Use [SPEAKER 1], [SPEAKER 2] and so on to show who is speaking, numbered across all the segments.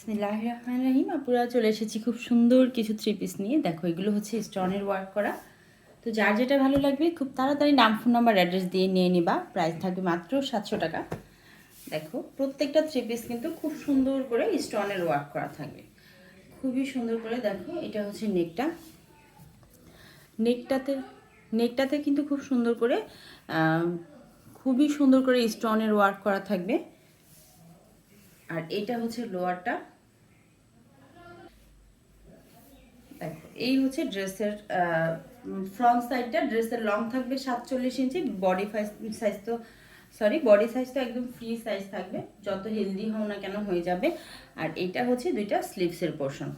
[SPEAKER 1] বিসমিল্লাহির রহমানির রহিম। আপুরা চলে এসেছি খুব সুন্দর কিছু থ্রি পিস নিয়ে। দেখো এগুলো হচ্ছে স্টোনের ওয়ার্ক করা। তো যার যেটা ভালো লাগবে খুব তাড়াতাড়ি নাম, ফোন নাম্বার, অ্যাড্রেস দিয়ে নিয়ে নিবা। প্রাইস থাকবে মাত্র 700 টাকা। দেখো প্রত্যেকটা থ্রি পিস কিন্তু খুব সুন্দর করে স্টোনের ওয়ার্ক করা থাকবে, খুবই সুন্দর করে। দেখো এটা হচ্ছে নেকটা, নেকটাতে নেকটাতে কিন্তু খুব সুন্দর করে খুবই সুন্দর করে স্টোনের ওয়ার্ক করা থাকবে। আর এইটা হচ্ছে লোয়ারটা। দেখো এই হচ্ছে ড্রেসের ফ্রন্ট সাইডটা। ড্রেসের লং থাকবে 47 ইঞ্চি। বডি সাইজ তো একদম ফ্রি সাইজ থাকবে, যত হেলদি হও না কেন হয়ে যাবে। আর এটা হচ্ছে দুইটা স্লিভসের পোর্শন।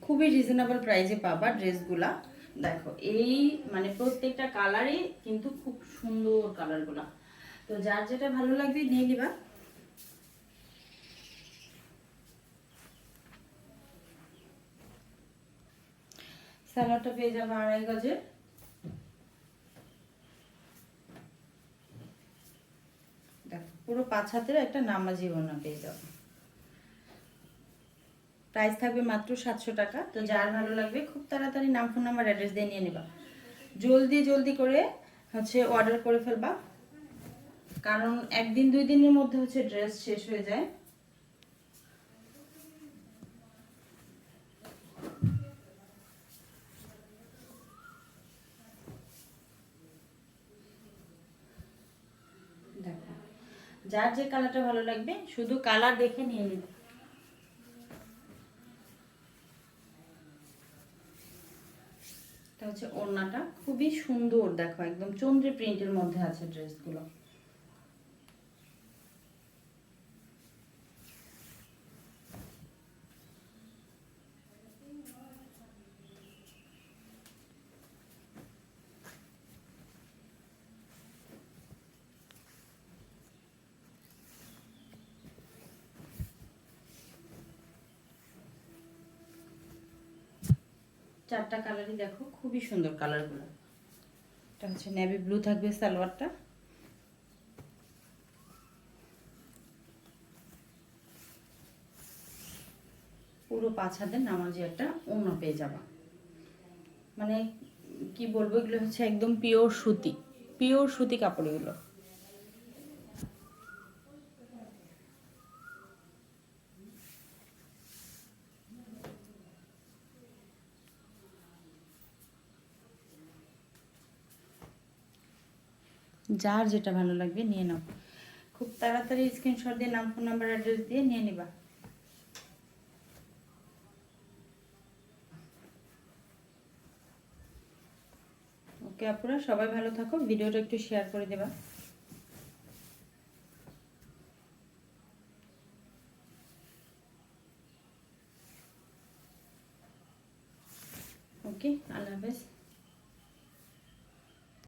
[SPEAKER 1] খুবই রিজনেবল প্রাইসে পাবা ড্রেসগুলা। দেখো এই মানে প্রত্যেকটা কালারই কিন্তু খুব সুন্দর কালারগুলা। তো যার যেটা ভালো লাগবে নিয়ে নিবা। সালোয়ারটা পেয়ে যাবে 2.5 গজের। দেখো পুরো 5 হাতের একটা নামাজি ওড়না পেয়ে যাবে। প্রাইস থাকবে মাত্র 700 টাকা। তো যার ভালো লাগবে খুব তাড়াতাড়ি নাম, ফোন নাম্বার, অ্যাড্রেস দিয়ে নিয়ে নেবা। জলদি জলদি করে হচ্ছে অর্ডার করে ফেলবা, কারণ একদিন 2 দিনের মধ্যে হচ্ছে ড্রেস শেষ হয়ে যায়। দেখো যার যে কালারটা ভালো লাগবে শুধু কালার দেখে নিয়ে নেবে। এটা হচ্ছে ওড়নাটা, খুবই সুন্দর। দেখো একদম চন্দ্রী প্রিন্টের মধ্যে আছে ড্রেসগুলো। চারটা কালারই দেখো খুবই সুন্দর কালারগুলো। এটা হচ্ছে নেভি ব্লু থাকবে সালোয়ারটা। পুরো 5 হাতের নামাজি একটা ওড়না পেয়ে যাবা। মানে কি বলবো, এগুলো হচ্ছে একদম পিওর সুতি, পিওর সুতি কাপড় এগুলো। যার যেটা ভালো লাগবে নিয়ে নাও। খুব তাড়াতাড়ি স্ক্রিনশট দিয়ে নাম, ফোন নাম্বার, অ্যাড্রেস দিয়ে নিয়ে নিবা। ওকে আপুরা, সবাই ভালো থাকো। ভিডিওটা একটু শেয়ার করে দেবা। ওকে, আল্লাহ হাফেজ।